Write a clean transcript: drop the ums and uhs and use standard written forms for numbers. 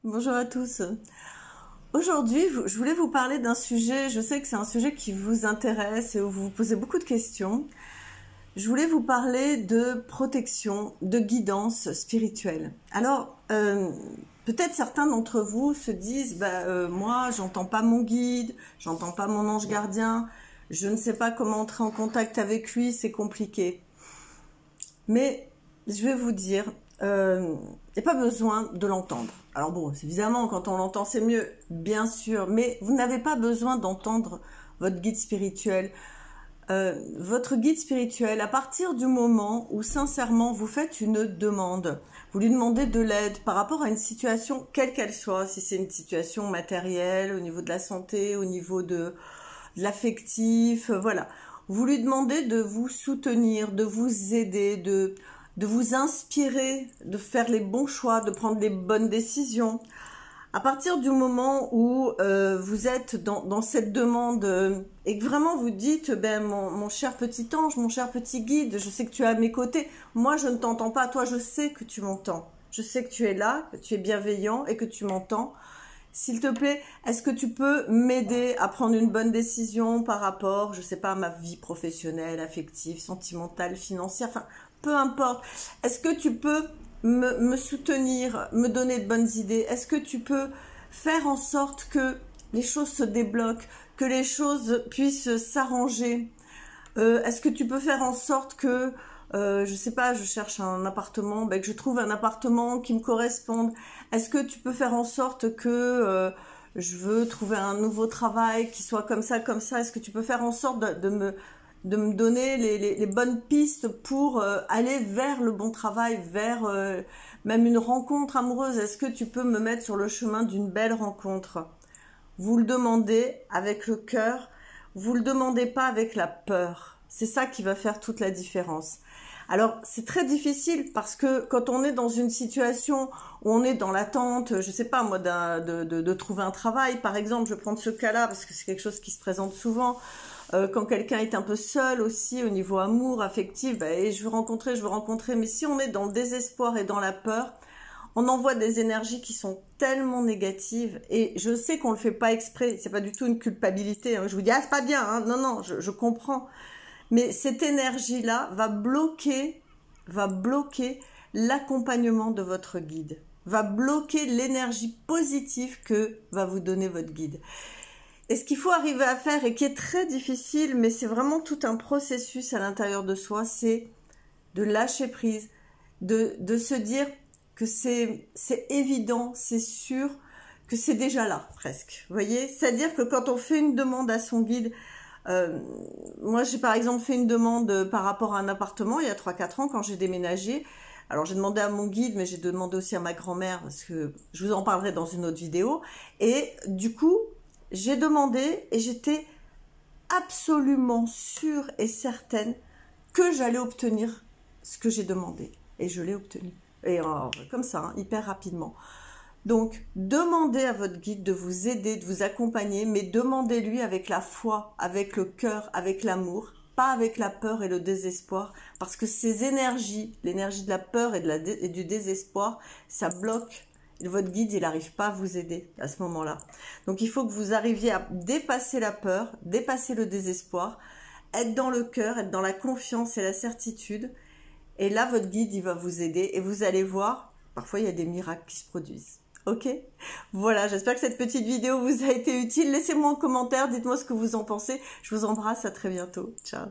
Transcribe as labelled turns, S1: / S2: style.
S1: Bonjour à tous. Aujourd'hui, je voulais vous parler d'un sujet, je sais que c'est un sujet qui vous intéresse et où vous vous posez beaucoup de questions. Je voulais vous parler de protection, de guidance spirituelle. Alors, peut-être certains d'entre vous se disent, moi, j'entends pas mon guide, j'entends pas mon ange gardien, je ne sais pas comment entrer en contact avec lui, c'est compliqué. Mais je vais vous dire, il n'y a pas besoin de l'entendre. Alors bon, évidemment, quand on l'entend, c'est mieux, bien sûr, mais vous n'avez pas besoin d'entendre votre guide spirituel. Votre guide spirituel, à partir du moment où sincèrement vous faites une demande, vous lui demandez de l'aide par rapport à une situation quelle qu'elle soit, si c'est une situation matérielle, au niveau de la santé, au niveau de l'affectif, voilà. Vous lui demandez de vous soutenir, de vous aider, de vous inspirer, de faire les bons choix, de prendre les bonnes décisions. À partir du moment où vous êtes dans cette demande et que vraiment vous dites, mon cher petit ange, mon cher petit guide, je sais que tu es à mes côtés, moi je ne t'entends pas, toi je sais que tu m'entends, je sais que tu es là, que tu es bienveillant et que tu m'entends. S'il te plaît, est-ce que tu peux m'aider à prendre une bonne décision par rapport, je sais pas, à ma vie professionnelle, affective, sentimentale, financière, enfin, peu importe. Est-ce que tu peux me soutenir, me donner de bonnes idées? Est-ce que tu peux faire en sorte que les choses se débloquent, que les choses puissent s'arranger? Est-ce que tu peux faire en sorte que, je sais pas, je cherche un appartement, que je trouve un appartement qui me corresponde? Est-ce que tu peux faire en sorte que je veux trouver un nouveau travail qui soit comme ça, comme ça? Est-ce que tu peux faire en sorte de me donner les bonnes pistes pour aller vers le bon travail, vers même une rencontre amoureuse? Est-ce que tu peux me mettre sur le chemin d'une belle rencontre? Vous le demandez avec le cœur, vous le demandez pas avec la peur. C'est ça qui va faire toute la différence. Alors, c'est très difficile parce que quand on est dans une situation où on est dans l'attente, je sais pas moi, de trouver un travail, par exemple, je vais prendre ce cas-là parce que c'est quelque chose qui se présente souvent, quand quelqu'un est un peu seul aussi au niveau amour, affectif, et je veux rencontrer, mais si on est dans le désespoir et dans la peur, on envoie des énergies qui sont tellement négatives, et je sais qu'on le fait pas exprès, c'est pas du tout une culpabilité, hein. Je vous dis, ah, c'est pas bien, hein. Non, non, je comprends. Mais cette énergie-là va bloquer l'accompagnement de votre guide, va bloquer l'énergie positive que va vous donner votre guide. Et ce qu'il faut arriver à faire, et qui est très difficile, mais c'est vraiment tout un processus à l'intérieur de soi, c'est de lâcher prise, de se dire que c'est évident, c'est sûr, que c'est déjà là, presque. Vous voyez? C'est-à-dire que quand on fait une demande à son guide, moi j'ai par exemple fait une demande par rapport à un appartement il y a 3-4 ans quand j'ai déménagé. Alors j'ai demandé à mon guide, mais j'ai demandé aussi à ma grand-mère, parce que je vous en parlerai dans une autre vidéo. Et du coup, j'ai demandé et j'étais absolument sûre et certaine que j'allais obtenir ce que j'ai demandé. Et je l'ai obtenu. Et comme ça, hein, hyper rapidement. Donc, demandez à votre guide de vous aider, de vous accompagner, mais demandez-lui avec la foi, avec le cœur, avec l'amour, pas avec la peur et le désespoir, parce que ces énergies, l'énergie de la peur et du désespoir, ça bloque. Et votre guide, il n'arrive pas à vous aider à ce moment-là. Donc, il faut que vous arriviez à dépasser la peur, dépasser le désespoir, être dans le cœur, être dans la confiance et la certitude. Et là, votre guide, il va vous aider et vous allez voir, parfois, il y a des miracles qui se produisent. Ok, voilà, j'espère que cette petite vidéo vous a été utile. Laissez-moi en commentaire, dites-moi ce que vous en pensez. Je vous embrasse, à très bientôt. Ciao.